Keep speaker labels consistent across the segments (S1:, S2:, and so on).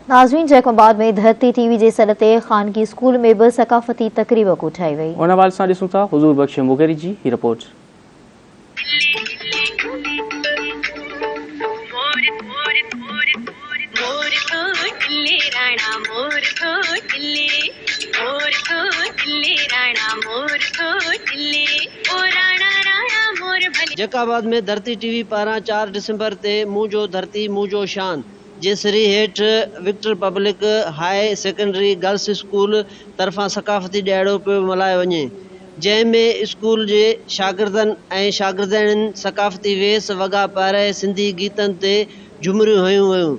S1: नाज़रीन, जैकोबाद में धरती टीवी जे सॾ ते ख़ानगी स्कूल में बि सक़ाफ़ती तक़रीब कोठाई वई।
S2: उन हवाले सां ॾिसूं था हुज़ूर बख़्श मुगेरी जी ही रिपोर्ट।
S3: जैकोबाद में धरती टीवी पारा 4 दिसंबर ते मुंहिंजो धरती मुंहिंजो शान जे सिरी हेठ Victor public high secondary girls school तरफ़ां सक़ाफ़ती ॾियारो पियो मल्हायो वञे, जंहिंमें स्कूल जे शागिर्दनि ऐं शागिर्दनि सक़ाफ़ती वेस वॻा पाराए सिंधी गीतनि ते झुमरियूं हयूं वयूं,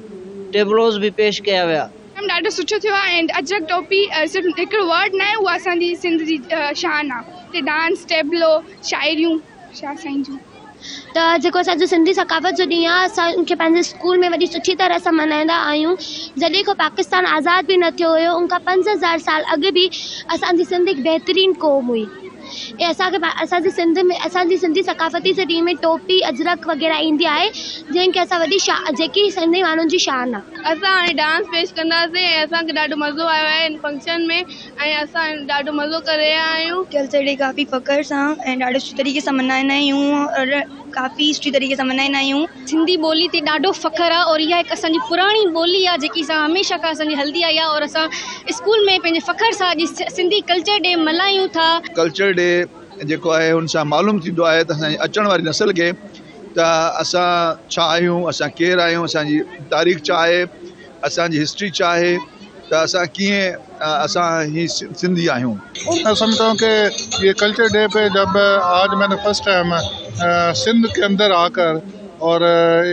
S3: टेबलोज़ बि पेश कया विया।
S4: ॾाढो सुठो थियो आहे ऐं अजरक टोपी सिर्फ़ु हिकिड़ो वर्ड न आहे, उहा असांजी सिंध जी शान आहे। डांस, टेबलो, शाइरियूं छा साईं जूं
S5: त जेको असांजो सिंधी सक़ाफ़त जो ॾींहुं आहे, असांखे पंहिंजे स्कूल में वॾी सुठी तरह सां मल्हाईंदा आहियूं। जॾहिं खां पाकिस्तान आज़ादु बि न थियो हुयो, उनखां 5000 साल अॻु बि असांजी सिंध हिकु बहितरीनु क़ौम हुई ऐं असांखे असांजी सिंध में असांजी सिंधी सक़ाफ़ती जे ॾींहं में टोपी अजरक वग़ैरह ईंदी आहे, जंहिंखे असां वॾी जेकी सिंधी माण्हुनि जी शान आहे।
S4: असां हाणे डांस पेश कंदासीं ऐं असांखे ॾाढो मज़ो आयो आहे इन फंक्शन में ऐं असां ॾाढो मज़ो करे रहिया आहियूं।
S6: कल्चर डे काफ़ी फ़ख़्र सां ऐं ॾाढो सुठी तरीक़े सां मल्हाईंदा आहियूं और काफ़ी सुठी तरीक़े सां मल्हाईंदा आहियूं।
S5: सिंधी ॿोली ते ॾाढो फ़ख़्रु आहे और इहा हिकु असांजी पुराणी ॿोली आहे जेकी असां हमेशह खां असांजी हलंदी आई आहे और असां स्कूल में पंहिंजे फ़ख़्र सां अॼु सिंधी कल्चर डे मल्हायूं था।
S7: कल्चर डे जेको आहे हुन सां मालूम थींदो आहे त असांजी अचण वारी नस्ल खे त असां छा आहियूं, असां केरु आहियूं, असांजी तारीख़ छा आहे, असांजी हिस्ट्री छा आहे, त असां कीअं असां ही सिंधी आहियूं।
S8: मैं समझता हूँ कि ये कल्चर डे पे जब आज मैंने फर्स्ट टाइम सिंध के अंदर आकर और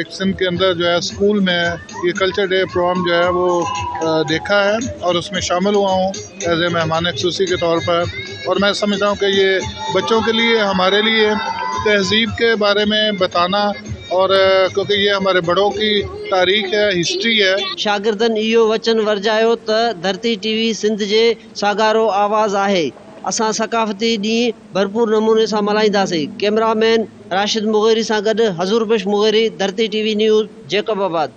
S8: एक सिंध के अंदर जो है स्कूल में ये कल्चर डे प्रोग्राम जो है वो देखा है और उसमें शामिल हुआ हूँ एज ए मेहमान ख़ुसूसी के तौर पर। और मैं समझता हूँ कि ये बच्चों के लिए, हमारे लिए तहज़ीब के बारे में बताना और क्योंकि ये हमारे बड़ों की तारीख़ है, हिस्ट्री है।
S3: शागिर्दनि इहो वचन वरजायो त धरती टीवी सिंध जे सागारो आवाज़ आहे, असां सक़ाफ़ती ॾींहुं भरपूर नमूने सां मल्हाईंदासीं। कैमरामैन राशिद मुगेरी सां गॾु हज़ूर बख़्श मुगेरी, धरती टीवी न्यूज़, जैकोबाबाद।